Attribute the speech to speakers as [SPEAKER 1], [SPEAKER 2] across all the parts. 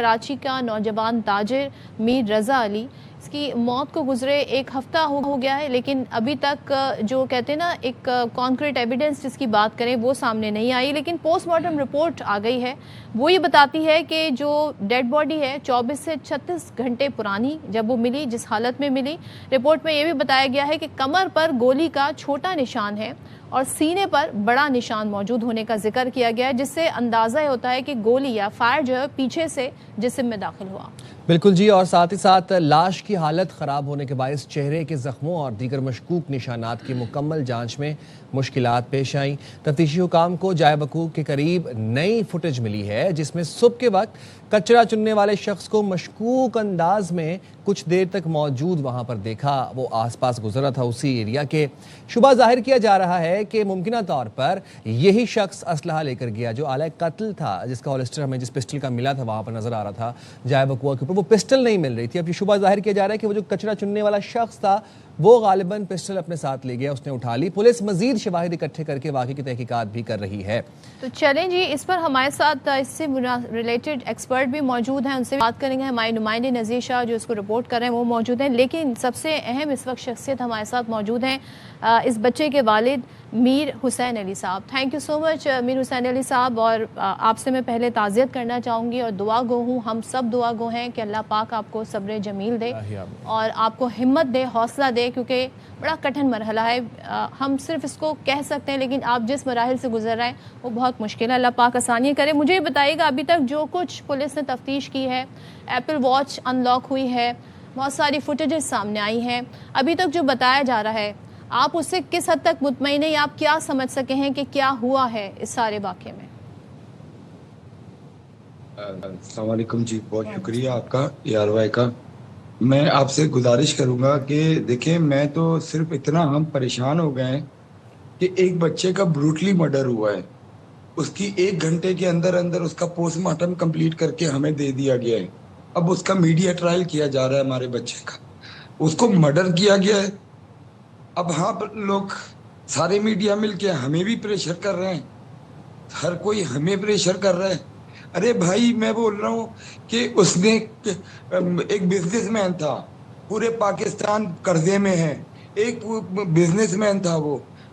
[SPEAKER 1] کراچی کا نوجوان تاجر میر رضا علی، اس کی موت کو گزرے 1 ہفتہ ہو گیا ہے، لیکن ابھی تک جو کہتے ہیں نا ایک کانکریٹ ایویڈنس جس کی بات کریں وہ سامنے نہیں آئی، لیکن پوسٹ مارٹم رپورٹ آ گئی ہے۔ وہ یہ بتاتی ہے کہ جو ڈیڈ باڈی ہے 24 سے 36 گھنٹے پرانی جب وہ ملی، جس حالت میں ملی، رپورٹ میں یہ بھی بتایا گیا ہے کہ کمر پر گولی کا چھوٹا نشان ہے اور سینے پر بڑا نشان موجود ہونے کا ذکر کیا گیا ہے، جس سے اندازہ یہ ہوتا ہے کہ گولی یا فائر جو ہے پیچھے سے جسم میں داخل ہوا۔
[SPEAKER 2] بالکل جی، اور ساتھ ہی ساتھ لاش کی حالت خراب ہونے کے باعث چہرے کے زخموں اور دیگر مشکوک نشانات کی مکمل جانچ میں مشکلات پیش آئیں۔ تفتیشی حکام کو جائے وقوع کے قریب نئی فوٹیج ملی ہے جس میں صبح کے وقت کچرا چننے والے شخص کو مشکوک انداز میں کچھ دیر تک موجود وہاں پر دیکھا، وہ آس پاس گزرا تھا اسی ایریا کے۔ شبہ ظاہر کیا جا رہا ہے کہ ممکنہ طور پر یہی شخص اسلحہ لے کر گیا جو آلہ قتل تھا، جس کا ہولسٹر ہمیں جس پسٹل کا ملا تھا وہاں پر نظر آ رہا تھا جائے وقوع کے اوپر، وہ پسٹل نہیں مل رہی تھی۔ اب یہ شبہ ظاہر کیا جا رہا ہے کہ وہ جو کچرا چننے والا شخص تھا وہ غالباً پسٹل اپنے ساتھ لے گیا، اس نے اٹھا لی۔ پولیس مزید شواہد اکٹھے کر کے واقعے کی تحقیقات بھی کر رہی ہے۔
[SPEAKER 1] تو چلیں جی، اس پر ہمارے ساتھ اس سے ریلیٹڈ ایکسپرٹ بھی موجود ہیں، ان سے بات کریں گے۔ ہمارے نمائندے نذیر شاہ جو اس کو رپورٹ کر رہے ہیں وہ موجود ہیں، لیکن سب سے اہم اس وقت شخصیت ہمارے ساتھ موجود ہیں اس بچے کے والد میر حسین علی صاحب۔ تھینک یو سو مچ میر حسین علی صاحب، اور آپ سے میں پہلے تعزیت کرنا چاہوں گی اور دعا گو ہوں، ہم سب دعا گو ہیں کہ اللہ پاک آپ کو صبر جمیل دے اور آپ کو ہمت دے، حوصلہ دے، کیونکہ بڑا کٹھن مرحلہ ہے۔ ہم صرف اس کو کہہ سکتے ہیں، لیکن آپ جس مراحل سے گزر رہے ہیں وہ بہت مشکل ہے۔ اللہ پاک آسانی کرے۔ مجھے یہ بتائیے گا، ابھی تک جو کچھ پولیس نے تفتیش کی ہے، ایپل واچ ان لاک ہوئی ہے، بہت ساری فوٹیجز سامنے آئی ہیں، ابھی تک جو بتایا جا رہا ہے، آپ اس سے کس حد تک مطمئن ہیں، آپ کیا سمجھ سکے ہیں کہ کیا ہوا ہے اس سارے واقعے میں؟
[SPEAKER 3] السلام علیکم جی، بہت شکریہ آپ کا یار بھائی کا۔ میں آپ سے گزارش کروں گا کہ دیکھیں، میں تو صرف اتنا ہم پریشان ہو گئے ہیں کہ ایک بچے کا بروٹلی مرڈر ہوا ہے، اس کی 1 گھنٹے کے اندر اندر اس کا پوسٹ مارٹم کمپلیٹ کر کے ہمیں دے دیا گیا ہے۔ اب اس کا میڈیا ٹرائل کیا جا رہا ہے، ہمارے بچے کا، اس کو مرڈر کیا گیا ہے۔ اب ہاں لوگ سارے میڈیا مل کے ہمیں بھی پریشر کر رہے ہیں، ہر کوئی ہمیں پریشر کر رہا ہے۔ ارے بھائی، میں بول رہا ہوں کہ اس نے ایک بزنس مین تھا، پورے پاکستان قرضے میں ہے، ایک بزنس مین تھا،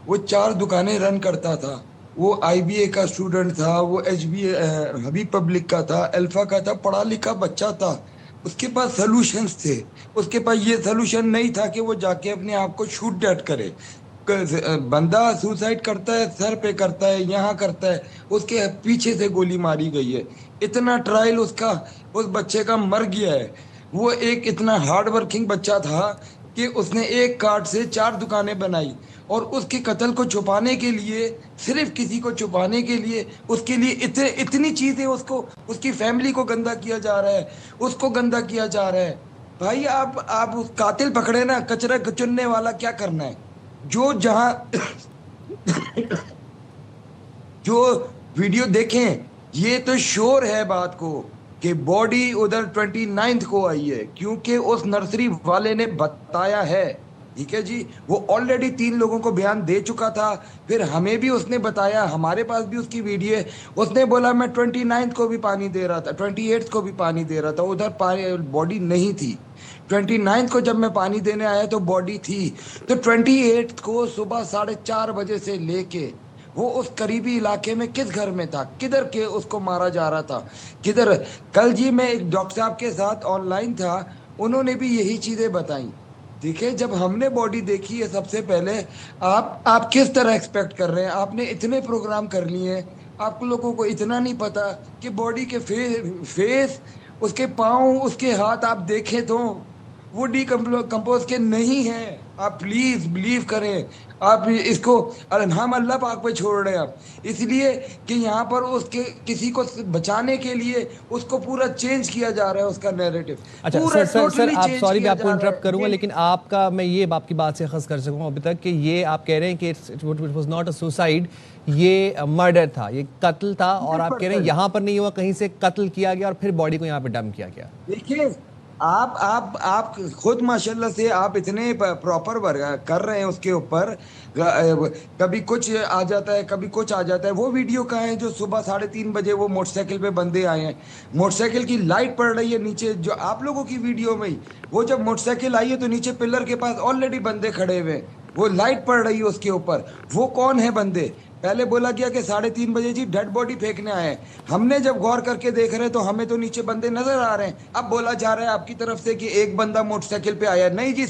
[SPEAKER 3] وہ 4 دکانیں رن کرتا تھا، وہ آئی بی اے کا اسٹوڈنٹ تھا، وہ H B A Habib public کا تھا، الفا کا تھا، پڑھا لکھا بچہ تھا۔ اس کے پاس سلوشنز تھے، اس کے پاس یہ سلوشن نہیں تھا کہ وہ جا کے اپنے آپ کو شوٹ ڈیڈ کرے۔ بندہ سوسائڈ کرتا ہے، سر پہ کرتا ہے، یہاں کرتا ہے، اس کے پیچھے سے گولی ماری گئی ہے۔ اتنا ٹرائل اس بچے کا مر گیا ہے۔ وہ ایک اتنا ہارڈ ورکنگ بچہ تھا کہ اس نے ایک کارڈ سے 4 دکانیں بنائی، اور اس کے قتل کو چھپانے کے لیے، صرف کسی کو چھپانے کے لیے، اس کے لیے اتنی چیزیں، اس کی فیملی کو گندا کیا جا رہا ہے، اس کو گندا کیا جا رہا ہے۔ بھائی آپ اس قاتل پکڑے نا، کچرا چننے والا کیا کرنا ہے؟ جو جہاں جو ویڈیو دیکھیں، یہ تو شور ہے بات کو کہ باڈی ادھر 29 کو آئی ہے، کیونکہ اس نرسری والے نے بتایا ہے، ٹھیک ہے جی، وہ آلریڈی 3 لوگوں کو بیان دے چکا تھا، پھر ہمیں بھی اس نے بتایا، ہمارے پاس بھی اس کی ویڈیو ہے۔ اس نے بولا میں 29 کو بھی پانی دے رہا تھا، 28 کو بھی پانی دے رہا تھا، ادھر باڈی نہیں تھی۔ 29 کو جب میں پانی دینے آیا تو باڈی تھی، تو 28 کو صبح 4:30 بجے سے لے کے وہ اس قریبی علاقے میں کس گھر میں تھا، کدھر کے اس کو مارا جا رہا تھا، کدھر۔ کل جی میں ایک ڈاکٹر صاحب کے ساتھ آن لائن تھا، انہوں نے بھی یہی چیزیں بتائیں۔ دیکھیں، جب ہم نے باڈی دیکھی ہے سب سے پہلے، آپ کس طرح ایکسپیکٹ کر رہے ہیں؟ آپ نے اتنے پروگرام کر لیے ہیں، آپ لوگوں کو اتنا نہیں پتا کہ باڈی کے فیس، اس کے پاؤں، اس کے ہاتھ آپ دیکھیں تو وہ ڈی کمپوز کے نہیں ہیں۔ آپ پلیز بلیو کریں، آپ اس کو ہم اللہ پاک پہ چھوڑ رہے ہیں، اس لیے کہ یہاں پر کسی کو بچانے کے لیے اس کو پورا چینج کیا جا رہا ہے، اس کا نیریٹو۔
[SPEAKER 2] اچھا سر آپ سوری میں آپ کو انٹرپٹ کروں گا، لیکن آپ کا میں یہ آپ کی بات سے اخذ کر سکوں ابھی تک کہ یہ آپ کہہ رہے ہیں کہ it was not a suicide, یہ مرڈر تھا، یہ قتل تھا، اور آپ کہہ رہے ہیں یہاں پر نہیں ہوا، کہیں سے قتل کیا گیا اور پھر باڈی کو یہاں پہ ڈمپ کیا گیا۔
[SPEAKER 3] دیکھیے، آپ خود ماشاءاللہ سے آپ اتنے پراپر کر رہے ہیں اس کے اوپر، کبھی کچھ آ جاتا ہے کبھی کچھ آ جاتا ہے. وہ ویڈیو کہاں ہے جو صبح 3:30 بجے وہ موٹر سائیکل پہ بندے آئے ہیں، موٹر سائیکل کی لائٹ پڑ رہی ہے نیچے، جو آپ لوگوں کی ویڈیو میں ہی وہ جب موٹر سائیکل آئی ہے تو نیچے پلر کے پاس آلریڈی بندے کھڑے ہوئے، وہ لائٹ پڑ رہی ہے اس کے اوپر. وہ کون ہے بندے؟ پہلے بولا گیا کہ 3:30 بجے جی ڈیڈ باڈی پھینکنے آئے ہیں. ہم نے جب غور کر کے دیکھ رہے تو ہمیں تو نیچے بندے نظر آ رہے ہیں. اب بولا جا رہا ہے آپ کی طرف سے کہ ایک بندہ موٹر سائیکل پہ آیا. نہیں جی،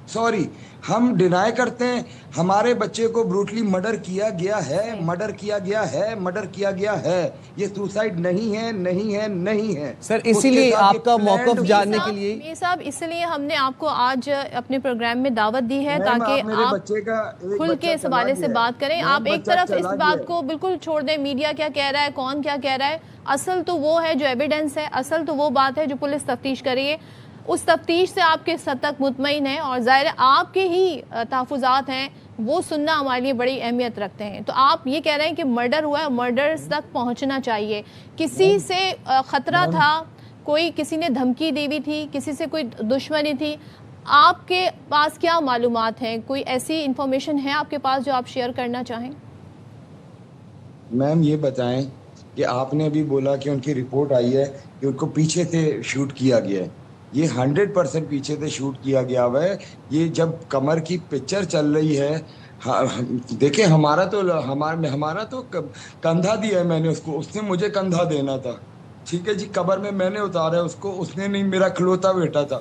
[SPEAKER 3] سوری، ہم ڈینائی کرتے ہیں. ہمارے بچے کو بروٹلی مرڈر کیا گیا ہے. یہ سوسائڈ نہیں ہے.
[SPEAKER 2] سر اسی لیے آپ کا موقف جاننے کے لیے
[SPEAKER 1] میر صاحب، اس لیے ہم نے آپ کو آج اپنے پروگرام میں دعوت دی ہے تاکہ آپ کھل کے اس حوالے سے بات کریں. آپ ایک طرف اس بات کو بالکل چھوڑ دیں میڈیا کیا کہہ رہا ہے، کون کیا کہہ رہا ہے. اصل تو وہ ہے جو ایویڈنس ہے، اصل تو وہ بات ہے جو پولیس تفتیش کر رہی ہے. اس تفتیش سے آپ کس حد تک مطمئن ہیں، اور ظاہر آپ کے ہی تحفظات ہیں وہ سننا ہمارے لیے بڑی اہمیت رکھتے ہیں. تو آپ یہ کہہ رہے ہیں کہ مرڈر ہوا ہے، مرڈرز تک پہنچنا چاہیے. کسی سے خطرہ تھا، کوئی کسی نے دھمکی دی ہوئی تھی، کسی سے کوئی دشمنی تھی؟ آپ کے پاس کیا معلومات ہیں؟ کوئی ایسی انفارمیشن ہے آپ کے پاس جو آپ شیئر کرنا چاہیں؟
[SPEAKER 3] میم یہ بتائیں کہ آپ نے ابھی بولا کہ ان کی رپورٹ آئی ہے کہ ان کو پیچھے سے شوٹ کیا گیا ہے. یہ 100% پیچھے سے شوٹ کیا گیا ہوا ہے. یہ جب کمر کی پکچر چل رہی ہے، دیکھیں ہمارا تو کندھا دیا ہے میں نے اس کو، اس نے مجھے کندھا دینا تھا. ٹھیک ہے جی، قبر میں نے اتارا اس کو، اس نے نہیں، میرا کھلوتا بیٹا تھا.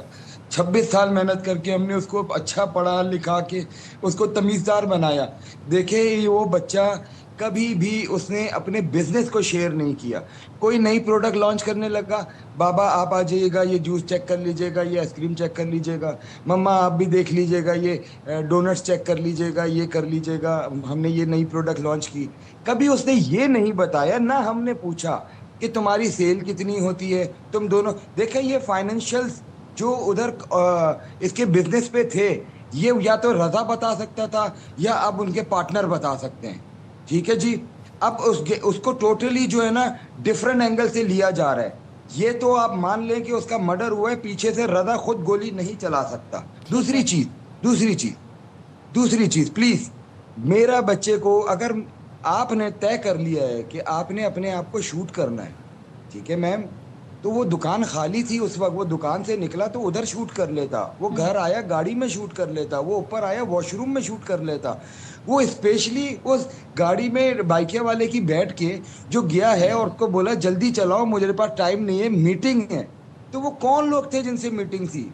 [SPEAKER 3] 26 سال محنت کر کے ہم نے اس کو اچھا پڑھا لکھا کے اس کو تمیزدار بنایا. دیکھیں وہ بچہ کبھی بھی اس نے اپنے بزنس کو شیئر نہیں کیا. کوئی نئی پروڈکٹ لانچ کرنے لگا، بابا آپ آ جائیے گا، یہ جوس چیک کر لیجئے گا، یہ آئس کریم چیک کر لیجئے گا، مما آپ بھی دیکھ لیجئے گا، یہ ڈونٹس چیک کر لیجئے گا، یہ کر لیجئے گا، ہم نے یہ نئی پروڈکٹ لانچ کی. کبھی اس نے یہ نہیں بتایا، نہ ہم نے پوچھا کہ تمہاری سیل کتنی ہوتی ہے. تم دونوں دیکھیں، یہ فائنینشیل جو ادھر اس کے بزنس پہ تھے، یہ یا تو رضا بتا سکتا تھا یا اب ان کے پارٹنر بتا سکتے ہیں. ٹھیک ہے جی، اب اس کو ٹوٹلی جو ہے نا ڈفرنٹ اینگل سے لیا جا رہا ہے. یہ تو آپ مان لیں کہ اس کا مرڈر ہوا ہے، پیچھے سے رضا خود گولی نہیں چلا سکتا. دوسری چیز پلیز، میرا بچے کو اگر آپ نے طے کر لیا ہے کہ آپ نے اپنے آپ کو شوٹ کرنا ہے، ٹھیک ہے میم، تو وہ دکان خالی تھی اس وقت، وہ دکان سے نکلا تو ادھر شوٹ کر لیتا. وہ گھر آیا گاڑی میں شوٹ کر لیتا. وہ اوپر آیا واش روم میں شوٹ کر لیتا. وہ اسپیشلی اس گاڑی میں بائکے والے کی بیٹھ کے جو گیا ہے اور اس کو بولا جلدی چلاؤ مجھے پاس ٹائم نہیں ہے، میٹنگ ہے. تو وہ کون لوگ تھے جن سے میٹنگ تھی؟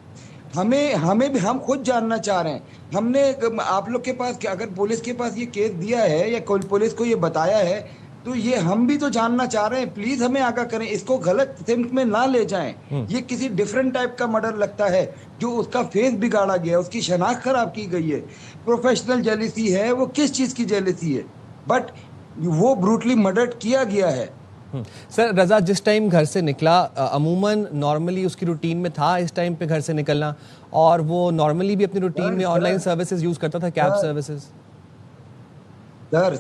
[SPEAKER 3] ہمیں بھی ہم خود جاننا چاہ رہے ہیں. ہم نے آپ لوگ کے پاس اگر پولیس کے پاس یہ کیس دیا ہے یا کوئی پولیس کو یہ بتایا ہے تو یہ ہم بھی تو جاننا چاہ رہے ہیں. پلیز ہمیں آگاہ کریں، اس کو غلط سمت میں نہ لے جائیں. یہ کسی ڈیفرنٹ ٹائپ کا مرڈر لگتا ہے، جو اس کا فیس بگاڑا گیا ہے، اس کی شناخت خراب کی گئی ہے. پروفیشنل جیلیسی ہے، وہ کس چیز کی جیلیسی ہے؟ بٹ وہ بروٹلی مرڈر کیا گیا ہے.
[SPEAKER 2] سر رضا جس ٹائم گھر سے نکلا، عموماً نارملی اس کی روٹین میں تھا اس ٹائم پہ گھر سے نکلنا، اور وہ نارملی بھی اپنی روٹین میں آن لائن سروسز یوز کرتا تھا، کیب سروسز؟
[SPEAKER 3] سر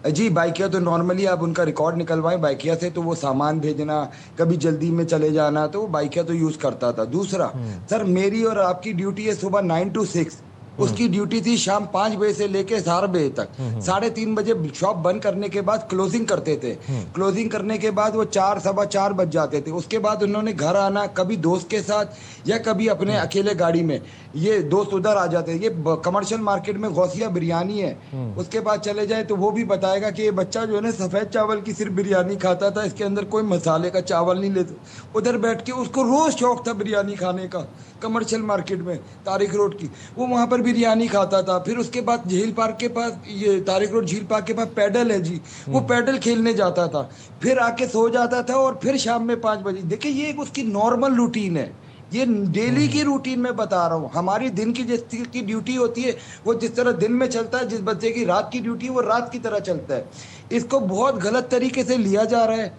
[SPEAKER 3] جی، بائکیا تو نارملی آپ ان کا ریکارڈ نکلوائیں بائکیا سے، تو وہ سامان بھیجنا، کبھی جلدی میں چلے جانا، تو وہ بائکیا تو یوز کرتا تھا. دوسرا سر، میری اور آپ کی ڈیوٹی ہے صبح 9 to 6، اس کی ڈیوٹی تھی شام 5 بجے سے لے کے 4 بجے تک. 3:30 بجے شاپ بند کرنے کے بعد کلوزنگ کرتے تھے. کلوزنگ کرنے کے بعد وہ 4 سوا 4 بج جاتے تھے. اس کے بعد انہوں نے گھر آنا، کبھی دوست کے ساتھ یا کبھی اپنے اکیلے گاڑی میں. یہ دوست ادھر آ جاتے. یہ کمرشل مارکیٹ میں غوثیہ بریانی ہے، اس کے بعد چلے جائے تو وہ بھی بتائے گا کہ یہ بچہ جو ہے نا سفید چاول کی صرف بریانی کھاتا تھا، اس کے اندر کوئی مسالے کا چاول نہیں لیتا. ادھر بیٹھ کے اس کو روز شوق تھا بریانی کھانے کا. کمرشل مارکیٹ میں طارق روڈ کی، وہ وہاں پر بریانی کھاتا تھا. پھر اس کے بعد جھیل پارک کے پاس، یہ طارق روڈ جھیل پارک کے پاس پیڈل ہے جی، وہ پیڈل کھیلنے جاتا تھا. پھر آ کے سو جاتا تھا اور پھر شام میں 5 بجے. دیکھیں یہ ایک اس کی نارمل روٹین ہے. یہ ڈیلی کی روٹین میں بتا رہا ہوں. ہماری دن کی جس کی ڈیوٹی ہوتی ہے وہ جس طرح دن میں چلتا ہے، جس بچے کی رات کی ڈیوٹی وہ رات کی طرح چلتا ہے. اس کو بہت غلط طریقے سے لیا جا رہا ہے.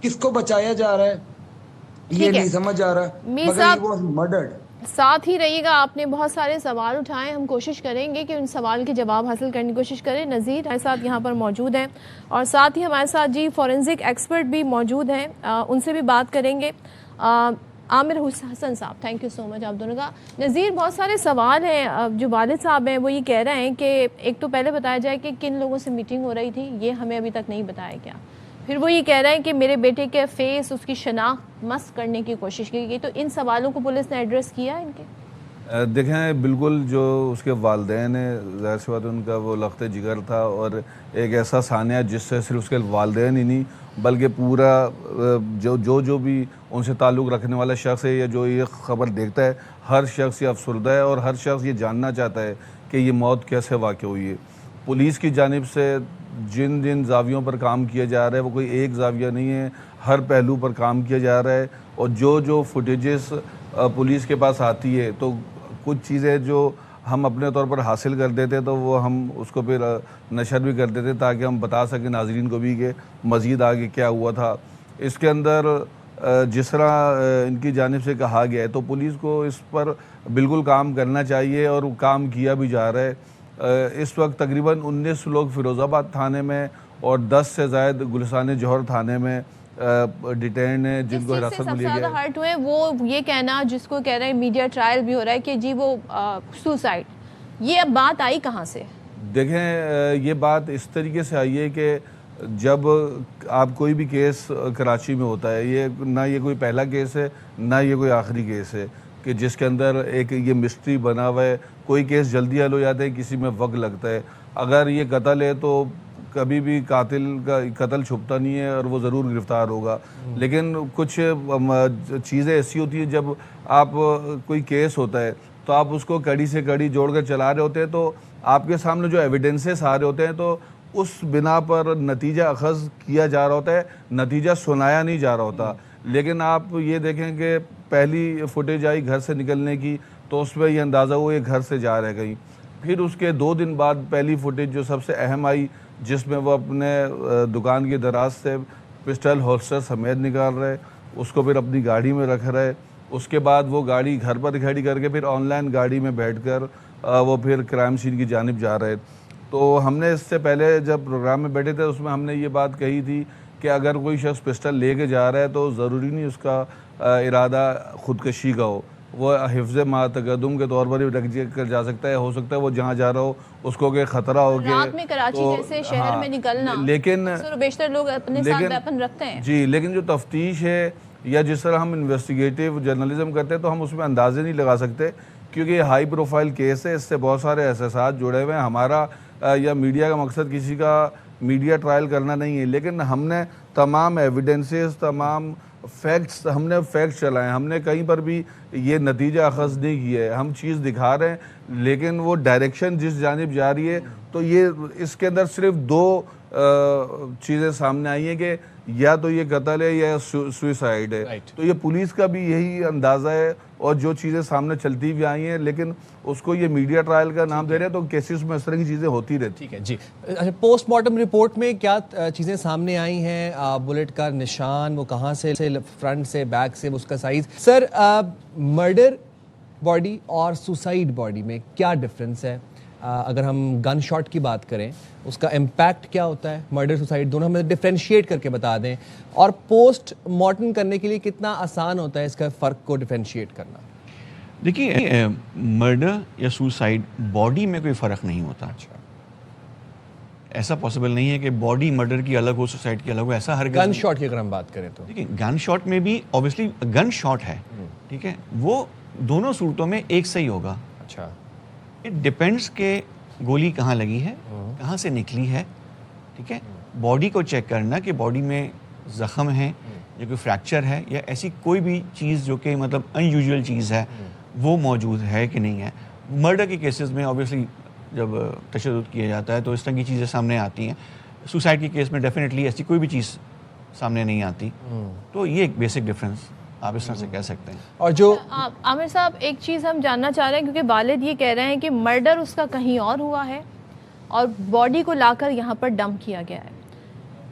[SPEAKER 3] کس کو بچایا جا رہا ہے یہ نہیں سمجھ آ رہا، مگر یہ وہ مرڈرڈ.
[SPEAKER 1] ساتھ ہی رہیے گا، آپ نے بہت سارے سوال اٹھائے، ہم کوشش کریں گے کہ ان سوال کے جواب حاصل کرنے کی کوشش کریں. نذیر ہمارے ساتھ یہاں پر موجود ہیں، اور ساتھ ہی ہمارے ساتھ جی فورنزک ایکسپرٹ بھی موجود ہیں، ان سے بھی بات کریں گے. عامر حسن صاحب تھینک یو سو مچ آپ دونوں کا. نذیر بہت سارے سوال ہیں. جو والد صاحب ہیں وہ یہ کہہ رہے ہیں کہ ایک تو پہلے بتایا جائے کہ کن لوگوں سے میٹنگ ہو رہی تھی, یہ ہمیں ابھی تک نہیں بتایا گیا. پھر وہ یہ کہہ رہے ہیں کہ میرے بیٹے کے فیس اس کی شناخت مسخ کرنے کی کوشش کی گئی. تو ان سوالوں کو پولیس نے ایڈریس کیا ان کے؟
[SPEAKER 4] دیکھیں بالکل جو اس کے والدین ہیں ظاہر سی بات ان کا وہ لخت جگر تھا اور ایک ایسا ثانیہ جس سے صرف اس کے والدین ہی نہیں بلکہ پورا جو بھی ان سے تعلق رکھنے والا شخص ہے یا جو یہ خبر دیکھتا ہے ہر شخص یہ افسردہ ہے اور ہر شخص یہ جاننا چاہتا ہے کہ یہ موت کیسے واقع ہوئی ہے. پولیس کی جانب سے جن زاویوں پر کام کیا جا رہا ہے وہ کوئی ایک زاویہ نہیں ہے, ہر پہلو پر کام کیا جا رہا ہے. اور جو فوٹیجز پولیس کے پاس آتی ہے تو کچھ چیزیں جو ہم اپنے طور پر حاصل کر دیتے تو وہ ہم اس کو پھر نشر بھی کر دیتے تاکہ ہم بتا سکیں ناظرین کو بھی کہ مزید آگے کیا ہوا تھا. اس کے اندر جس طرح ان کی جانب سے کہا گیا ہے تو پولیس کو اس پر بالکل کام کرنا چاہیے اور وہ کام کیا بھی جا رہا ہے. اس وقت تقریباً 19 لوگ فیروز آباد تھانے میں اور 10 سے زائد گلستان جوہر تھانے میں ڈیٹینڈ ہیں جن کو حراست میں لیا گیا ہے.
[SPEAKER 1] ہرٹ ہوئے وہ یہ کہنا جس کو کہہ رہے ہیں میڈیا ٹرائل بھی ہو رہا ہے کہ جی وہ سوسائڈ, یہ اب بات آئی کہاں سے؟
[SPEAKER 4] دیکھیں یہ بات اس طریقے سے آئی ہے کہ جب آپ کوئی بھی کیس کراچی میں ہوتا ہے نہ یہ کوئی پہلا کیس ہے نہ یہ کوئی آخری کیس ہے کہ جس کے اندر ایک یہ مسٹری بنا ہوا ہے. کوئی کیس جلدی حل ہو جاتا ہے, کسی میں وقت لگتا ہے. اگر یہ قتل ہے تو کبھی بھی قاتل کا قتل چھپتا نہیں ہے اور وہ ضرور گرفتار ہوگا. لیکن کچھ چیزیں ایسی ہوتی ہیں جب آپ کوئی کیس ہوتا ہے تو آپ اس کو کڑی سے کڑی جوڑ کر چلا رہے ہوتے ہیں تو آپ کے سامنے جو ایویڈنسز آ رہے ہوتے ہیں تو اس بنا پر نتیجہ اخذ کیا جا رہا ہوتا ہے, نتیجہ سنایا نہیں جا رہا ہوتا. لیکن آپ یہ دیکھیں کہ پہلی فوٹیج آئی گھر سے نکلنے کی تو اس میں یہ اندازہ ہوا یہ گھر سے جا رہے کہیں. پھر اس کے 2 دن بعد پہلی فوٹیج جو سب سے اہم آئی جس میں وہ اپنے دکان کے دراز سے پسٹل ہولسٹر سمیت نکال رہے, اس کو پھر اپنی گاڑی میں رکھ رہے. اس کے بعد وہ گاڑی گھر پر کھڑی کر کے پھر آن لائن گاڑی میں بیٹھ کر وہ پھر کرائم سین کی جانب جا رہے. تو ہم نے اس سے پہلے جب پروگرام میں بیٹھے تھے اس میں ہم نے یہ بات کہی تھی کہ اگر کوئی شخص پسٹل لے کے جا رہا ہے تو ضروری نہیں اس کا ارادہ خودکشی کا ہو, وہ حفظ ما تقدم کے طور پر ہی رکھ کر جا سکتا ہے. ہو سکتا ہے وہ جہاں جا رہا ہو اس کو کہ خطرہ ہو کہ
[SPEAKER 1] رات میں کراچی جیسے شہر میں نکلنا,
[SPEAKER 4] لیکن
[SPEAKER 1] بیشتر لوگ اپنے ساتھ ویپن رکھتے ہیں.
[SPEAKER 4] جی لیکن جو تفتیش ہے یا جس طرح ہم انویسٹیگیٹو جرنلزم کرتے ہیں تو ہم اس میں اندازے نہیں لگا سکتے کیونکہ یہ ہائی پروفائل کیس ہے, اس سے بہت سارے احساسات جڑے ہوئے ہیں. ہمارا یا میڈیا کا مقصد کسی کا میڈیا ٹرائل کرنا نہیں ہے, لیکن ہم نے تمام ایویڈنسز تمام فیکٹس ہم نے فیکٹس چلائے ہیں. ہم نے کہیں پر بھی یہ نتیجہ اخذ نہیں کیا ہے, ہم چیز دکھا رہے ہیں لیکن وہ ڈائریکشن جس جانب جا رہی ہے تو یہ اس کے اندر صرف 2 چیزیں سامنے آئی ہیں کہ یا تو یہ قتل ہے یا سوئسائڈ ہے. تو یہ پولیس کا بھی یہی اندازہ ہے اور جو چیزیں سامنے چلتی بھی آئی ہیں لیکن اس کو یہ میڈیا ٹرائل کا نام دے رہے ہیں تو کیسز میں اس طرح کی چیزیں ہوتی رہتی.
[SPEAKER 2] ٹھیک ہے جی. پوسٹ مارٹم رپورٹ میں کیا چیزیں سامنے آئی ہیں؟ بلٹ کا نشان وہ کہاں سے, فرنٹ سے بیک سے, اس کا سائز. سر مرڈر باڈی اور سوسائڈ باڈی میں کیا ڈفرینس ہے؟ اگر ہم گن شاٹ کی بات کریں اس کا امپیکٹ کیا ہوتا ہے, مرڈر سوسائڈ دونوں ہمیں ڈیفرینشیٹ کر کے بتا دیں, اور پوسٹ مارٹم کرنے کے لیے کتنا آسان ہوتا ہے اس کا فرق کو ڈیفرینشیٹ کرنا؟
[SPEAKER 5] دیکھیے مرڈر یا سوسائڈ باڈی میں کوئی فرق نہیں ہوتا. ایسا پاسبل نہیں ہے کہ باڈی مرڈر کی الگ ہو سوسائڈ کی الگ ہو, ایسا ہر
[SPEAKER 2] گن شاٹ کی اگر ہم بات کریں تو
[SPEAKER 5] دیکھیے گن شاٹ میں بھی اوبیسلی گن شاٹ ہے, ٹھیک ہے, وہ دونوں صورتوں میں ایک صحیح ہوگا.
[SPEAKER 2] اچھا,
[SPEAKER 5] اٹ ڈپینڈس کہ گولی کہاں لگی ہے, کہاں سے نکلی ہے, ٹھیک ہے. باڈی کو چیک کرنا کہ باڈی میں زخم ہے یا کوئی فریکچر ہے یا ایسی کوئی بھی چیز جو کہ مطلب ان یوزول چیز ہے وہ موجود ہے کہ نہیں ہے. مرڈر کے کیسز میں اوبیسلی جب تشدد کیا جاتا ہے تو اس طرح کی چیزیں سامنے آتی ہیں. سوسائڈ کے کیس میں ڈیفینیٹلی ایسی کوئی بھی چیز سامنے نہیں آتی. تو یہ ایک بیسک ڈفرینس آپ اس طرح سے کہہ سکتے ہیں.
[SPEAKER 2] اور جو
[SPEAKER 1] عامر صاحب ایک چیز ہم جاننا چاہ رہے ہیں کیونکہ والد یہ کہہ رہے ہیں کہ مرڈر اس کا کہیں اور ہوا ہے اور باڈی کو لا کر یہاں پر ڈمپ کیا گیا ہے,